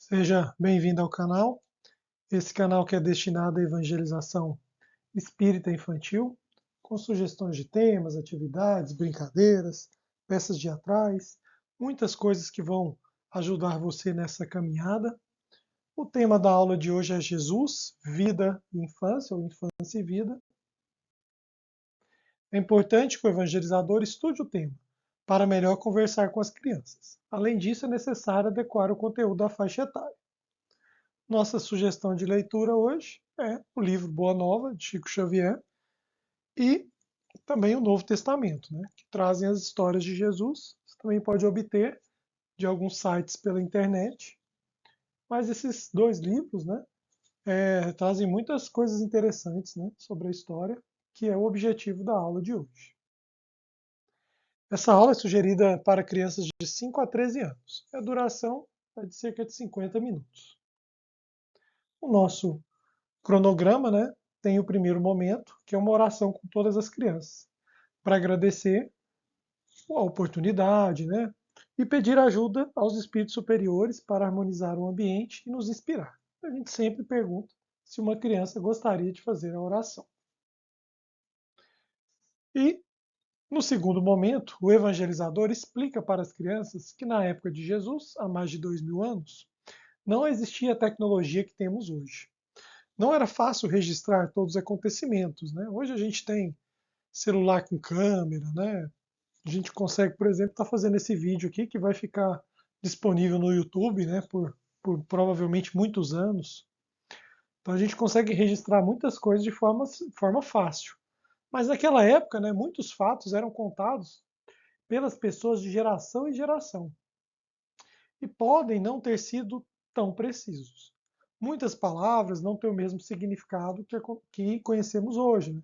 Seja bem-vindo ao canal. Esse canal que é destinado à evangelização espírita infantil, com sugestões de temas, atividades, brincadeiras, peças teatrais, muitas coisas que vão ajudar você nessa caminhada. O tema da aula de hoje é Jesus, vida e infância, ou infância e vida. É importante que o evangelizador estude o tema, para melhor conversar com as crianças. Além disso, é necessário adequar o conteúdo da faixa etária. Nossa sugestão de leitura hoje é o livro Boa Nova, de Chico Xavier, e também o Novo Testamento, né, que trazem as histórias de Jesus. Você também pode obter de alguns sites pela internet, mas esses dois livros, né, trazem muitas coisas interessantes, né, sobre a história, que é o objetivo da aula de hoje. Essa aula é sugerida para crianças de 5 a 13 anos. A duração é de cerca de 50 minutos. O nosso cronograma, né, tem o primeiro momento, que é uma oração com todas as crianças, para agradecer a oportunidade, né, e pedir ajuda aos espíritos superiores para harmonizar o ambiente e nos inspirar. A gente sempre pergunta se uma criança gostaria de fazer a oração. E, no segundo momento, o evangelizador explica para as crianças que na época de Jesus, há mais de 2000 anos, não existia a tecnologia que temos hoje. Não era fácil registrar todos os acontecimentos, né? Hoje a gente tem celular com câmera, né? A gente consegue, por exemplo, estar fazendo esse vídeo aqui que vai ficar disponível no YouTube, né? Por provavelmente muitos anos. Então a gente consegue registrar muitas coisas de forma fácil. Mas naquela época, né, muitos fatos eram contados pelas pessoas de geração em geração e podem não ter sido tão precisos. Muitas palavras não têm o mesmo significado que conhecemos hoje, né?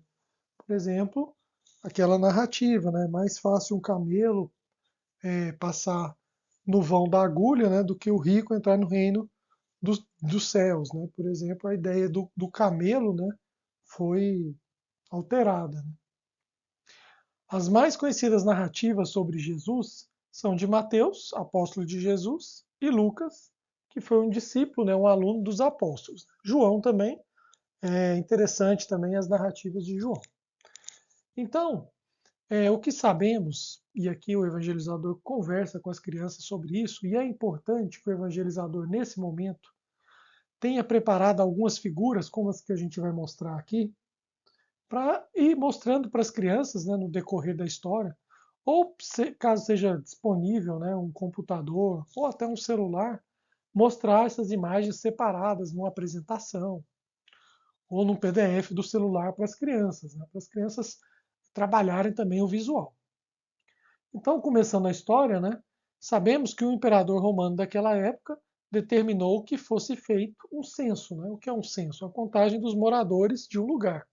Por exemplo, aquela narrativa, né? Mais fácil um camelo passar no vão da agulha, né, do que o rico entrar no reino dos céus, né? Por exemplo, a ideia do camelo, né, foi alterada, né? As mais conhecidas narrativas sobre Jesus são de Mateus, apóstolo de Jesus, e Lucas, que foi um discípulo, né, um aluno dos apóstolos. João também, é interessante também as narrativas de João. Então, o que sabemos, e aqui o evangelizador conversa com as crianças sobre isso, e é importante que o evangelizador, nesse momento, tenha preparado algumas figuras, como as que a gente vai mostrar aqui, para ir mostrando para as crianças, né, no decorrer da história, ou caso seja disponível, né, um computador ou até um celular, mostrar essas imagens separadas numa apresentação ou num PDF do celular né, para as crianças trabalharem também o visual. Então, começando a história, né, sabemos que o imperador romano daquela época determinou que fosse feito um censo. Né? O que é um censo? A contagem dos moradores de um lugar.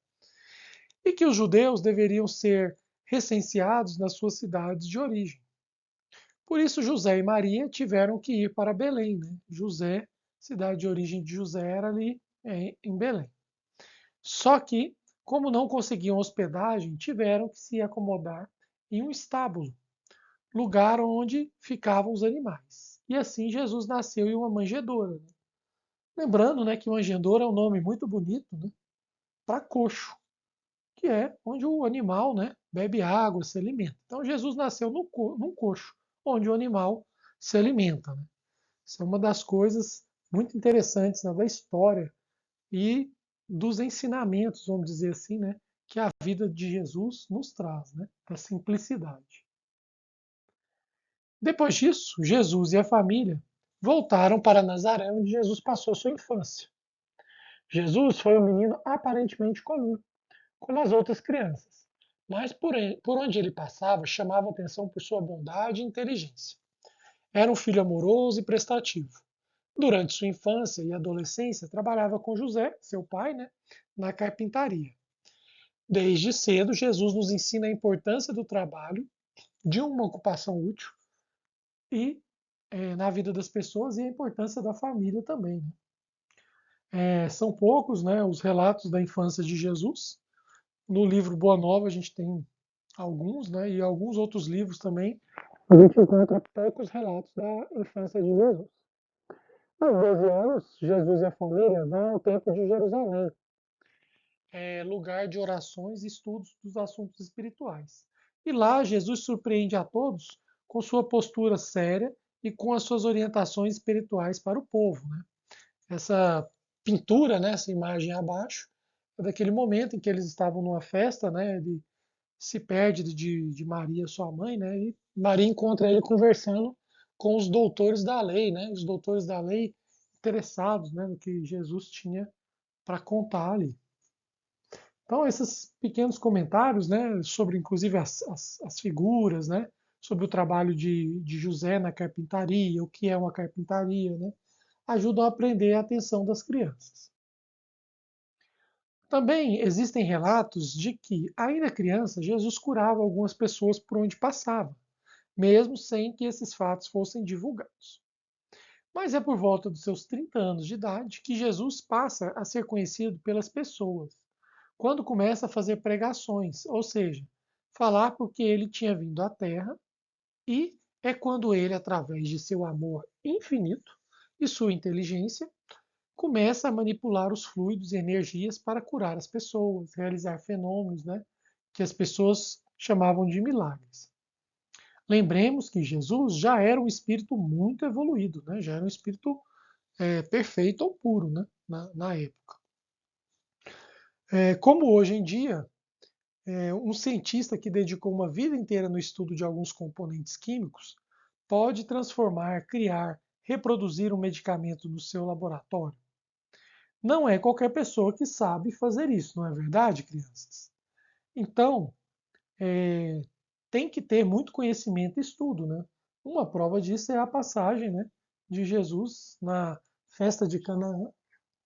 E que os judeus deveriam ser recenseados nas suas cidades de origem. Por isso, José e Maria tiveram que ir para Belém. Né? José, cidade de origem de José, era ali em Belém. Só que, como não conseguiam hospedagem, tiveram que se acomodar em um estábulo, lugar onde ficavam os animais. E assim Jesus nasceu em uma manjedoura. Né? Lembrando, né, que manjedoura é um nome muito bonito, né, para coxo, que é onde o animal, né, bebe água, se alimenta. Então Jesus nasceu num coxo, onde o animal se alimenta. Né? Isso é uma das coisas muito interessantes, né, da história e dos ensinamentos, vamos dizer assim, né, que a vida de Jesus nos traz, né, da simplicidade. Depois disso, Jesus e a família voltaram para Nazaré, onde Jesus passou sua infância. Jesus foi um menino aparentemente comum, como as outras crianças, mas por onde ele passava chamava atenção por sua bondade e inteligência. Era um filho amoroso e prestativo. Durante sua infância e adolescência, trabalhava com José, seu pai, né, na carpintaria. Desde cedo, Jesus nos ensina a importância do trabalho, de uma ocupação útil e na vida das pessoas e a importância da família também. Né? São poucos, né, os relatos da infância de Jesus. No livro Boa Nova a gente tem alguns, né, e alguns outros livros também. A gente encontra poucos relatos da infância de Jesus. Aos 12 anos, Jesus e a família vão ao Templo de Jerusalém, lugar de orações e estudos dos assuntos espirituais. E lá Jesus surpreende a todos com sua postura séria e com as suas orientações espirituais para o povo, né? Essa pintura, né, essa imagem abaixo, é daquele momento em que eles estavam numa festa, né? Ele se perde de Maria, sua mãe, né? E Maria encontra ele conversando com os doutores da lei, né? Os doutores da lei interessados, né, no que Jesus tinha para contar ali. Então, esses pequenos comentários, né, sobre inclusive as figuras, né, sobre o trabalho de José na carpintaria, o que é uma carpintaria, né, ajudam a aprender a atenção das crianças. Também existem relatos de que, ainda criança, Jesus curava algumas pessoas por onde passava, mesmo sem que esses fatos fossem divulgados. Mas é por volta dos seus 30 anos de idade que Jesus passa a ser conhecido pelas pessoas, quando começa a fazer pregações, ou seja, falar porque ele tinha vindo à Terra, e é quando ele, através de seu amor infinito e sua inteligência, começa a manipular os fluidos e energias para curar as pessoas, realizar fenômenos, né, que as pessoas chamavam de milagres. Lembremos que Jesus já era um espírito muito evoluído, né, já era um espírito perfeito ou puro, né, na época. Como hoje em dia, um cientista que dedicou uma vida inteira no estudo de alguns componentes químicos pode transformar, criar, reproduzir um medicamento no seu laboratório. Não é qualquer pessoa que sabe fazer isso, não é verdade, crianças? Então, tem que ter muito conhecimento e estudo, né? Uma prova disso é a passagem, né, de Jesus na festa de Canaã,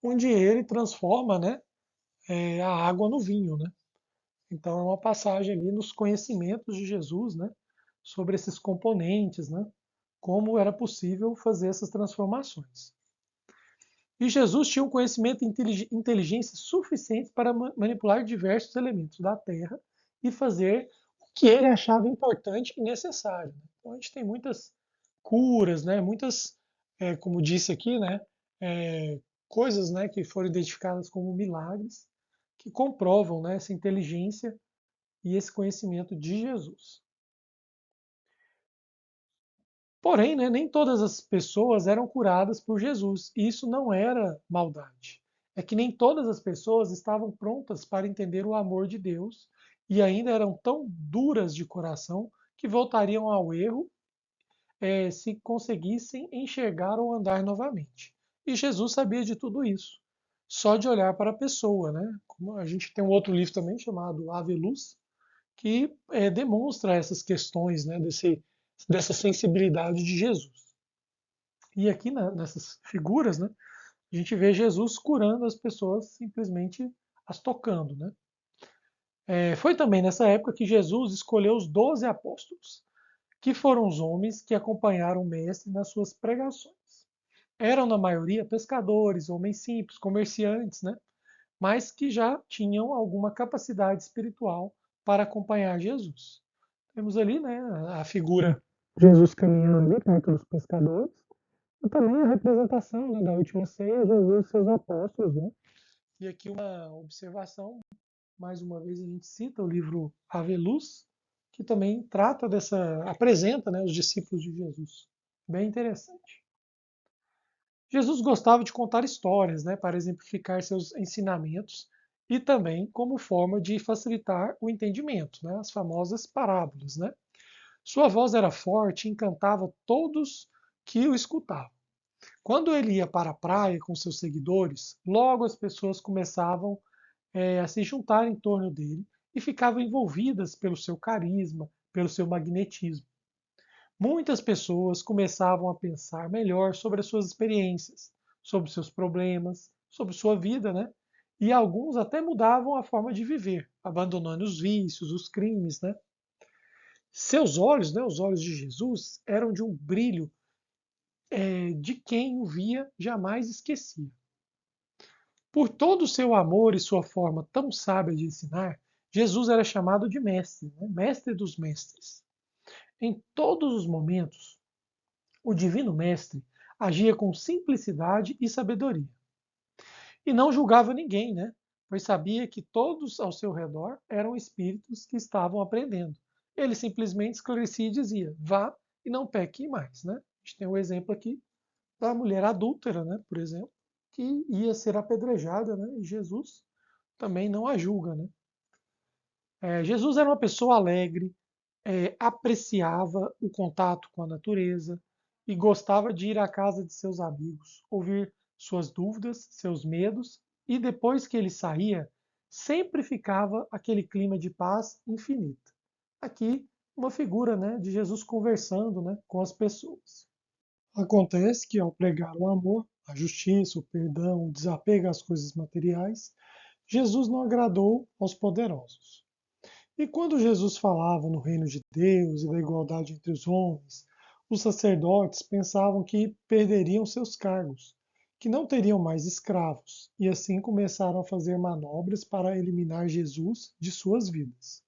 onde ele transforma, né, a água no vinho, né? Então é uma passagem ali nos conhecimentos de Jesus, né, sobre esses componentes, né, como era possível fazer essas transformações. E Jesus tinha um conhecimento e inteligência suficientes para manipular diversos elementos da Terra e fazer o que ele achava importante e necessário. Então a gente tem muitas curas, né, muitas, como disse aqui, né, coisas, né, que foram identificadas como milagres, que comprovam, né, essa inteligência e esse conhecimento de Jesus. Porém, né, nem todas as pessoas eram curadas por Jesus. E isso não era maldade. É que nem todas as pessoas estavam prontas para entender o amor de Deus e ainda eram tão duras de coração que voltariam ao erro se conseguissem enxergar ou andar novamente. E Jesus sabia de tudo isso, só de olhar para a pessoa, né? Como a gente tem um outro livro também chamado Ave Luz, que demonstra essas questões, né, dessa sensibilidade de Jesus. E aqui nessas figuras, né, a gente vê Jesus curando as pessoas simplesmente as tocando. Né? Foi também nessa época que Jesus escolheu os 12 apóstolos, que foram os homens que acompanharam o Mestre nas suas pregações. Eram, na maioria, pescadores, homens simples, comerciantes, né? Mas que já tinham alguma capacidade espiritual para acompanhar Jesus. Temos ali, né, a figura Jesus caminhando ali perto dos pescadores, e também a representação, né, da última ceia, Jesus e seus apóstolos. Né? E aqui uma observação, mais uma vez a gente cita o livro Ave Luz, que também trata apresenta, né, os discípulos de Jesus. Bem interessante. Jesus gostava de contar histórias, né, para exemplificar seus ensinamentos e também como forma de facilitar o entendimento, né, as famosas parábolas. Né? Sua voz era forte e encantava todos que o escutavam. Quando ele ia para a praia com seus seguidores, logo as pessoas começavam a se juntar em torno dele e ficavam envolvidas pelo seu carisma, pelo seu magnetismo. Muitas pessoas começavam a pensar melhor sobre as suas experiências, sobre seus problemas, sobre sua vida, né? E alguns até mudavam a forma de viver, abandonando os vícios, os crimes, né? Seus olhos, né, os olhos de Jesus, eram de um brilho de quem o via jamais esquecia. Por todo o seu amor e sua forma tão sábia de ensinar, Jesus era chamado de mestre, né? Mestre dos mestres. Em todos os momentos, o Divino Mestre Agia com simplicidade e sabedoria. E não julgava ninguém, né? Pois sabia que todos ao seu redor eram espíritos que estavam aprendendo. Ele simplesmente esclarecia e dizia: vá e não peque mais, né? A gente tem um exemplo aqui da mulher adúltera, né? Por exemplo, que ia ser apedrejada, né? E Jesus também não a julga, né? Jesus era uma pessoa alegre, apreciava o contato com a natureza e gostava de ir à casa de seus amigos, ouvir suas dúvidas, seus medos, e depois que ele saía, sempre ficava aquele clima de paz infinita. Aqui, uma figura, né, de Jesus conversando, né, com as pessoas. Acontece que ao pregar o amor, a justiça, o perdão, o desapego às coisas materiais, Jesus não agradou aos poderosos. E quando Jesus falava no reino de Deus e da igualdade entre os homens, os sacerdotes pensavam que perderiam seus cargos, que não teriam mais escravos, e assim começaram a fazer manobras para eliminar Jesus de suas vidas.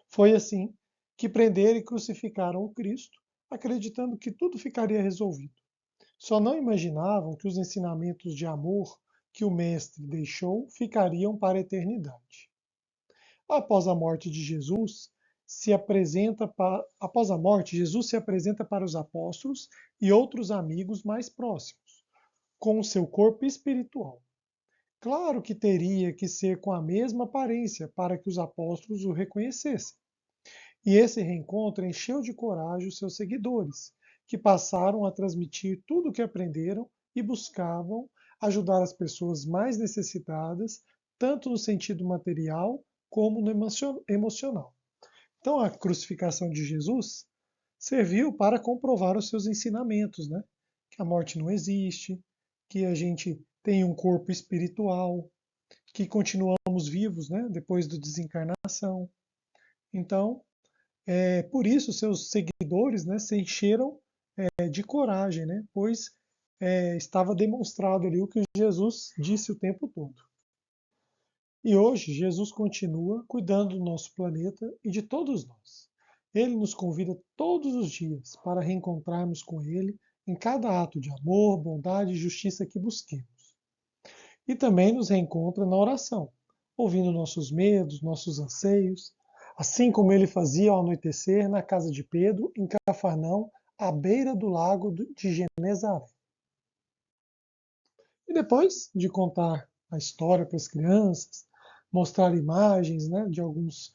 Foi assim que prenderam e crucificaram o Cristo, acreditando que tudo ficaria resolvido. Só não imaginavam que os ensinamentos de amor que o Mestre deixou ficariam para a eternidade. Após a morte de Jesus, após a morte, Jesus se apresenta para os apóstolos e outros amigos mais próximos, com o seu corpo espiritual. Claro que teria que ser com a mesma aparência para que os apóstolos o reconhecessem. E esse reencontro encheu de coragem os seus seguidores, que passaram a transmitir tudo o que aprenderam e buscavam ajudar as pessoas mais necessitadas, tanto no sentido material como no emocional. Então, a crucificação de Jesus serviu para comprovar os seus ensinamentos, né? Que a morte não existe, que a gente tem um corpo espiritual, que continuamos vivos, né? Depois da desencarnação. Então, por isso seus seguidores, né, se encheram de coragem, né? Pois estava demonstrado ali o que Jesus disse o tempo todo. E hoje Jesus continua cuidando do nosso planeta e de todos nós. Ele nos convida todos os dias para reencontrarmos com Ele em cada ato de amor, bondade e justiça que busquemos. E também nos reencontra na oração, ouvindo nossos medos, nossos anseios, assim como ele fazia ao anoitecer na casa de Pedro, em Cafarnaum, à beira do lago de Genezaré. E depois de contar a história para as crianças, mostrar imagens, né, de alguns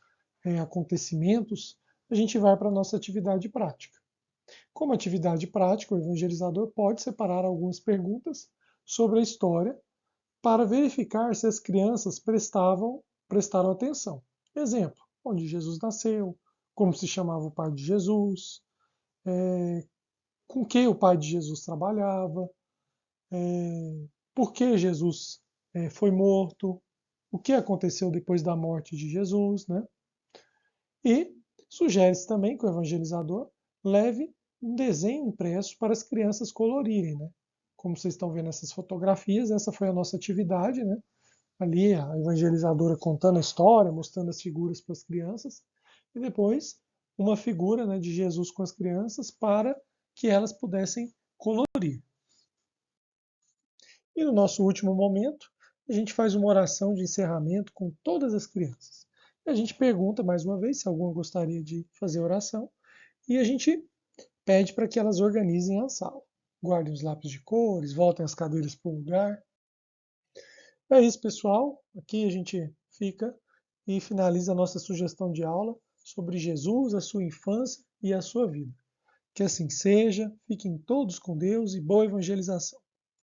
acontecimentos, a gente vai para a nossa atividade prática. Como atividade prática, o evangelizador pode separar algumas perguntas sobre a história para verificar se as crianças prestaram atenção. Exemplo, onde Jesus nasceu, como se chamava o pai de Jesus, com que o pai de Jesus trabalhava, por que Jesus foi morto, o que aconteceu depois da morte de Jesus, né? E sugere-se também que o evangelizador leve um desenho impresso para as crianças colorirem, né? Como vocês estão vendo essas fotografias, essa foi a nossa atividade, né? Ali a evangelizadora contando a história, mostrando as figuras para as crianças, e depois uma figura, né, de Jesus com as crianças para que elas pudessem colorir. E no nosso último momento, a gente faz uma oração de encerramento com todas as crianças. E a gente pergunta mais uma vez se alguma gostaria de fazer oração e a gente pede para que elas organizem a sala. Guardem os lápis de cores, voltem as cadeiras para o lugar. É isso, pessoal. Aqui a gente fica e finaliza a nossa sugestão de aula sobre Jesus, a sua infância e a sua vida. Que assim seja, fiquem todos com Deus e boa evangelização.